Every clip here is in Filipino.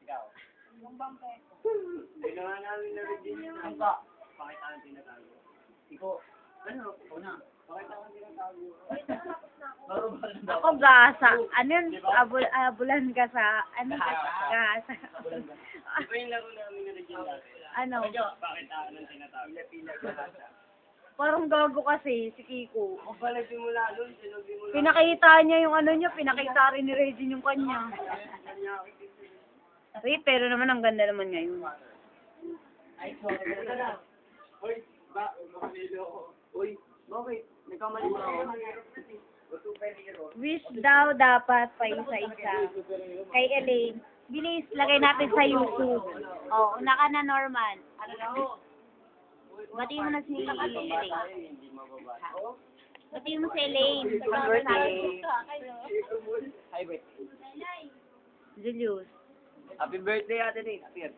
Ikaw. Ay, naman namin na-review yung ba? Pakita ang tinatago. Ikaw, ano? Una. Pakita ang tinatago. Ako gasa. Ano yun? Abulan ka sa... Ano? Gasa. Ito yung laro namin na-review natin. Ano? Pakita ang tinatago. Pila-pila ka. Parang gago kasi, si Kiko. Kung pala simula doon, sinubi mo lang. Pinakita niya yung ano niya, pinakita rin ni Regine yung kanya. Wait, pero naman ang ganda naman niya yun. Ay, sorry. Uy, makamilo ako. Uy, bakit? Nagkamali mo ako. Wish daw dapat pa isa-isa. Kay Elaine. Bilis, lagay natin sa YouTube. Oh, una ka na, Norman. Ano na? Bati mo na si Elaine. Bati mo si Elaine. Happy birthday. Hi, birthday. Julius. Happy birthday, Ate Nate. Appear.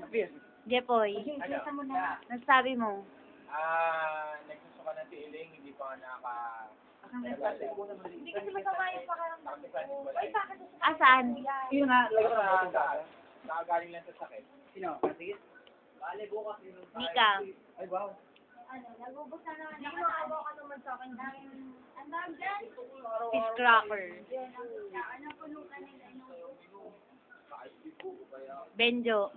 Appear. Jepoy. Nagsabi mo. Nagsusuka na si Iling, hindi pa naka... Hindi kasi masama yung pakaramdam ko. Ay, bakit? Saan? Yun nga, Nakagaling lang sa sakit. Sino? Sige. Bale, bukas yun. Mika. Ay, wow. Ano, nagubos na naman. Hindi makabaw ka naman sa akin. Ang dami dyan. Fish cracker. Ano po nung kanila? Benjo.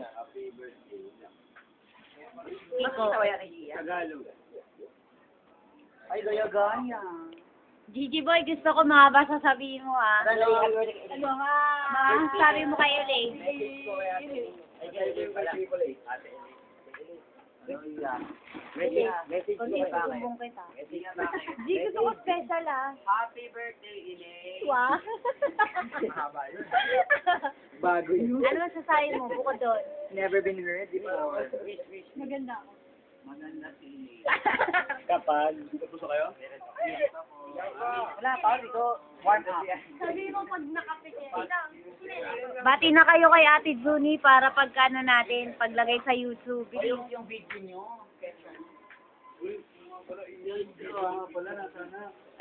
Happy birthday. Iko. Tagalog. Ay, gaya-gaya. Gigi Boy, gusto ko mahaba sasabihin mo ah. Ano nga? Sabi mo kay Elaine. Message Kung mo ba? sumbong kita. Message nga ba? Di gusto ko special ah. Happy birthday, Ine. Wow. Mahaba yun. Bago yun. Ano masasabi mo bukod doon? Never been heard before. Maganda ako. Maganda si Ine. Kapag. Gusto kayo? Wala pa, dito. Warm up. Sabi mo pag nakapikit. Bati na kayo kay Ate Juni para pagkano natin, paglagay sa YouTube. Yung video nyo.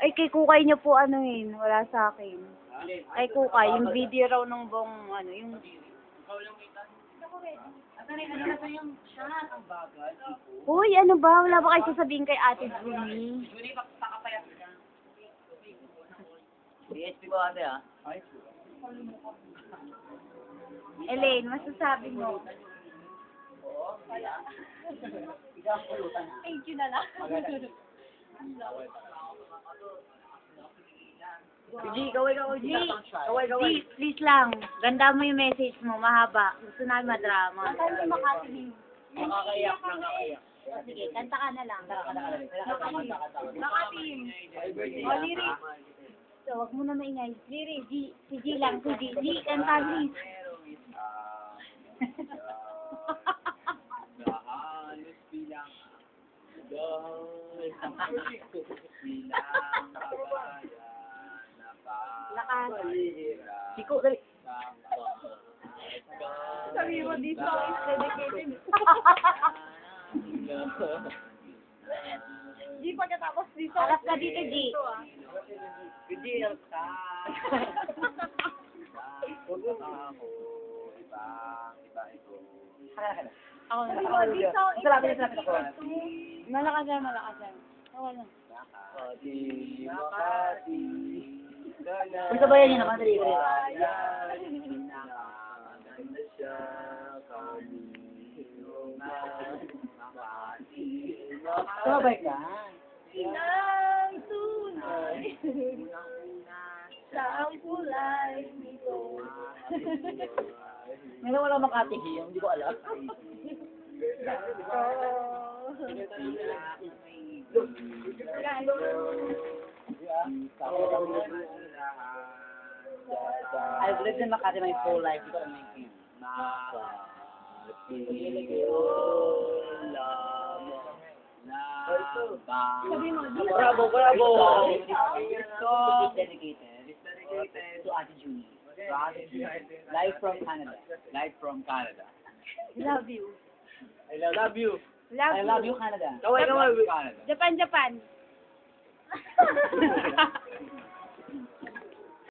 Ay, kay Kukay niyo po ano yun, wala sa akin. Kay Kukay, yung video raw ng buong, ano, yung... Uy, ano ba? Wala ba kayo sasabihin kay Ate Juni? DSP ko ate ah. Elaine, masasabi mo? Thank you na lang. G, kaway. Please lang. Ganda mo yung message mo, mahaba. Gusto namin madrama. Saan yung Makati? Nakakaiyak. Sige, kanta ka na lang. Makati. O, lyric. So, wag mo na maingay. Lyric, si G lang, si G. G, kanta, please. Halos bilang Lakas. Siko, dali. Sabi mo, this song is dedicated. Di pagkatapos dito. Harap ka dito, G. Hindi, ka. Huwag mo ako. Iba ito. Ako na. This song is Salamat ako. dedicated. Malakas yan, malakas yan. Ako lang. Makati. Kung sabayan niyo naman, dali. Nakaganda siya kami. Makati. Sabay ka. Ang tunay. Sa ang kulay nito. Ngayon wala Makati, hindi ko alam. I've lived in Makati my whole life. Hindi ko alam yung king. Sabi mo, di Bravo! This song is dedicated to Ate Junie. Live from Canada. Love you. I love you. Love I love you, Canada. Kaway. Canada. Japan.